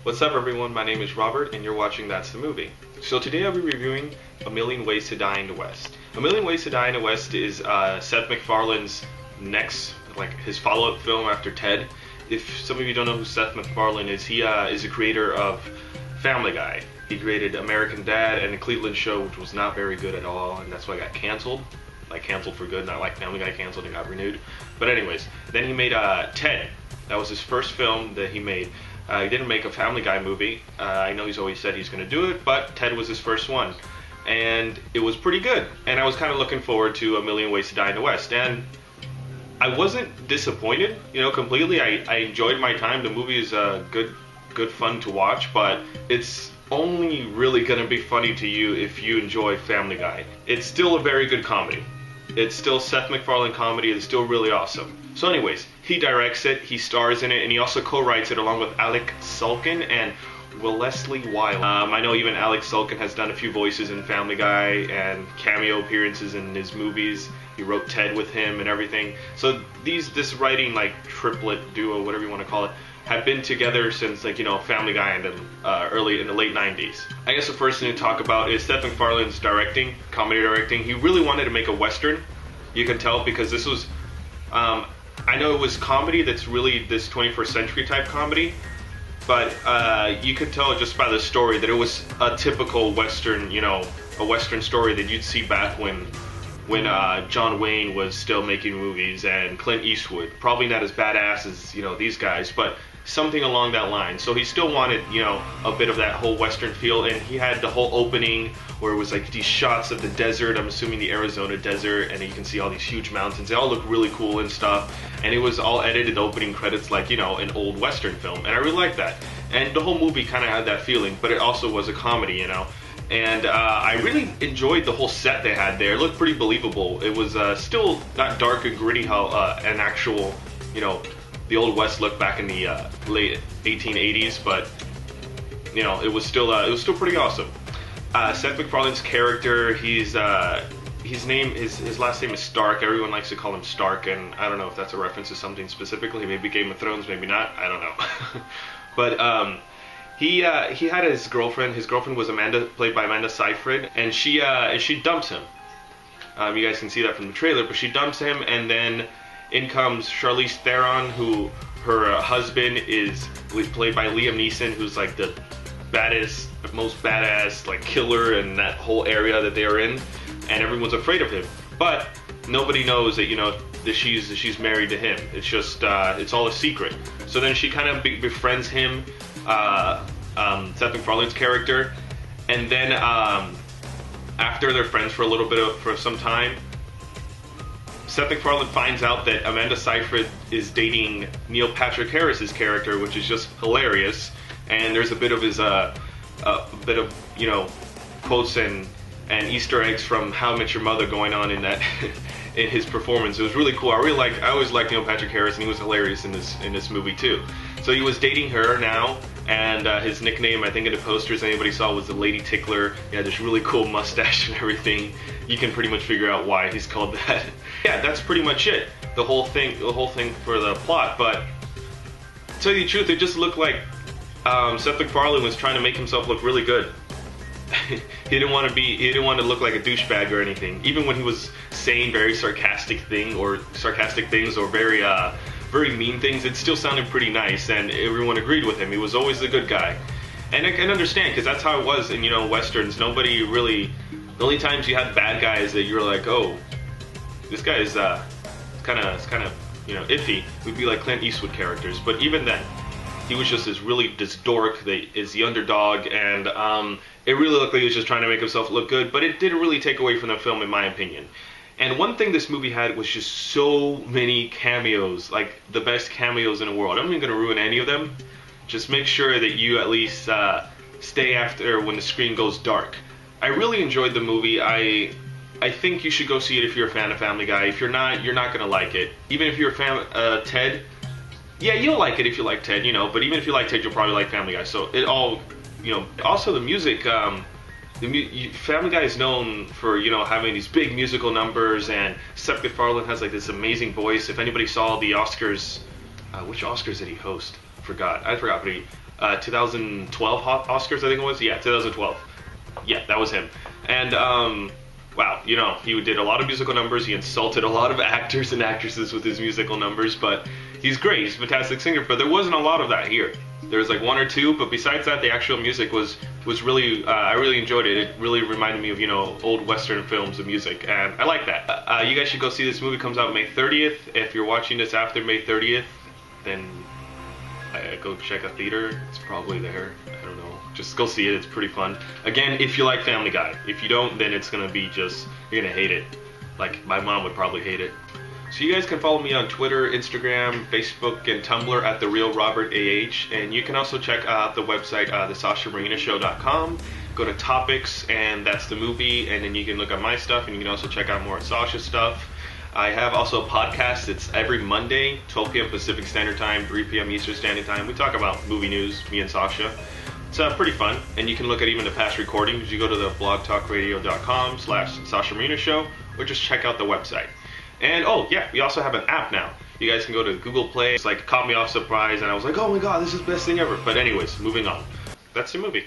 What's up everyone, my name is Robert and you're watching That's the Movie. So today I'll be reviewing A Million Ways to Die in the West. A Million Ways to Die in the West is Seth MacFarlane's next, his follow-up film after Ted. If some of you don't know who Seth MacFarlane is, he is the creator of Family Guy. He created American Dad and The Cleveland Show, which was not very good at all, and that's why it got canceled. Like canceled for good, not like Family Guy canceled and got renewed. But anyways, then he made Ted. That was his first film that he made. He didn't make a Family Guy movie. I know he's always said he's going to do it, but Ted was his first one. And it was pretty good. And I was kind of looking forward to A Million Ways to Die in the West. And I wasn't disappointed, completely. I enjoyed my time. The movie is good fun to watch, but it's only really going to be funny to you if you enjoy Family Guy. It's still a very good comedy. It's still Seth MacFarlane comedy. It's still really awesome. So anyways, he directs it, he stars in it, and he also co-writes it along with Alex Sulkin and Wellesley Wild. I know even Alex Sulkin has done a few voices in Family Guy and cameo appearances in his movies. He wrote Ted with him and everything. So this writing triplet duo, whatever you want to call it, have been together since Family Guy in the late 90s. I guess the first thing to talk about is Seth MacFarlane's directing, comedy directing. He really wanted to make a Western. You can tell because this was, I know it was comedy that's really this 21st century type comedy, but you could tell just by the story that it was a typical Western, a Western story that you'd see back when John Wayne was still making movies and Clint Eastwood. Probably not as badass as, these guys, but something along that line. So he still wanted, a bit of that whole Western feel, and he had the whole opening where it was these shots of the desert, I'm assuming the Arizona desert, and you can see all these huge mountains. They all look really cool and stuff, and it was all edited opening credits like, an old Western film, and I really liked that. And the whole movie kind of had that feeling, but it also was a comedy, And I really enjoyed the whole set they had there. It looked pretty believable. It was still not dark and gritty how an actual, the Old West looked back in the late 1880s, but it was still pretty awesome. Seth MacFarlane's character, his last name is Stark. Everyone likes to call him Stark, and I don't know if that's a reference to something specifically. Maybe Game of Thrones, maybe not. I don't know. But he had his girlfriend. His girlfriend was played by Amanda Seyfried, and she dumped him. You guys can see that from the trailer, but she dumps him, and then in comes Charlize Theron, who her husband is played by Liam Neeson, who's the most badass killer in that whole area that they are in, and everyone's afraid of him. But nobody knows that that she's married to him. It's just it's all a secret. So then she kind of befriends him. Seth MacFarlane's character, and then after they're friends for some time, Seth MacFarlane finds out that Amanda Seyfried is dating Neil Patrick Harris's character, which is just hilarious. And there's a bit of his quotes and Easter eggs from How I Met Your Mother going on in that in his performance. It was really cool. I always liked Neil Patrick Harris, and he was hilarious in this movie too. So he was dating her now, and his nickname, I think in the posters anybody saw, was the Lady Tickler. He had this really cool mustache and everything. You can pretty much figure out why he's called that. Yeah, that's pretty much it. The whole thing for the plot. But to tell you the truth, it just looked like Seth MacFarlane was trying to make himself look really good. He didn't want to look like a douchebag or anything. Even when he was saying very sarcastic things or very mean things, it still sounded pretty nice, and everyone agreed with him. He was always the good guy. And I can understand, because that's how it was in, Westerns. Nobody really, the only times you had bad guys that you were like, oh, this guy is kind of iffy, would be like Clint Eastwood characters. But even then, he was just this dork that is the underdog, and it really looked like he was just trying to make himself look good, but it didn't really take away from the film, in my opinion. And one thing this movie had was just so many cameos, the best cameos in the world. I'm not even going to ruin any of them. Just make sure that you at least stay after when the screen goes dark. I really enjoyed the movie. I think you should go see it if you're a fan of Family Guy. If you're not going to like it. Even if you're a fan of Ted, yeah, you'll like it if you like Ted, but even if you like Ted, you'll probably like Family Guy. So it all, also the music, Family Guy is known for, having these big musical numbers, and Seth MacFarlane has this amazing voice. If anybody saw the Oscars, which Oscars did he host? I forgot, but 2012 Oscars, I think it was. Yeah, 2012. Yeah, that was him. And wow, you know, he did a lot of musical numbers. He insulted a lot of actors and actresses with his musical numbers, but he's great. He's a fantastic singer. But there wasn't a lot of that here. There was like one or two, but besides that, the actual music was really, I really enjoyed it. It really reminded me of, you know, old Western films and music, and I like that. You guys should go see this movie. It comes out May 30th. If you're watching this after May 30th, then go check a theater. It's probably there. I don't know. Just go see it. It's pretty fun. Again, if you like Family Guy. If you don't, then it's gonna be just, you're gonna hate it. Like my mom would probably hate it. So you guys can follow me on Twitter, Instagram, Facebook, and Tumblr at TheRealRobertAH, and you can also check out the website, thesashamarinashow.com. Go to topics, and that's the movie, and then you can look at my stuff, and you can also check out more of Sasha's stuff. I have also a podcast. It's every Monday, 12 p.m. Pacific Standard Time, 3 p.m. Eastern Standard Time. We talk about movie news, me and Sasha. It's pretty fun, and you can look at even the past recordings. You go to the blogtalkradio.com/Sasha Marina Show, or just check out the website. And oh yeah, we also have an app now. You guys can go to Google Play. It's like caught me off surprise, and I was like, oh my god, this is the best thing ever. But anyways, moving on. That's the movie.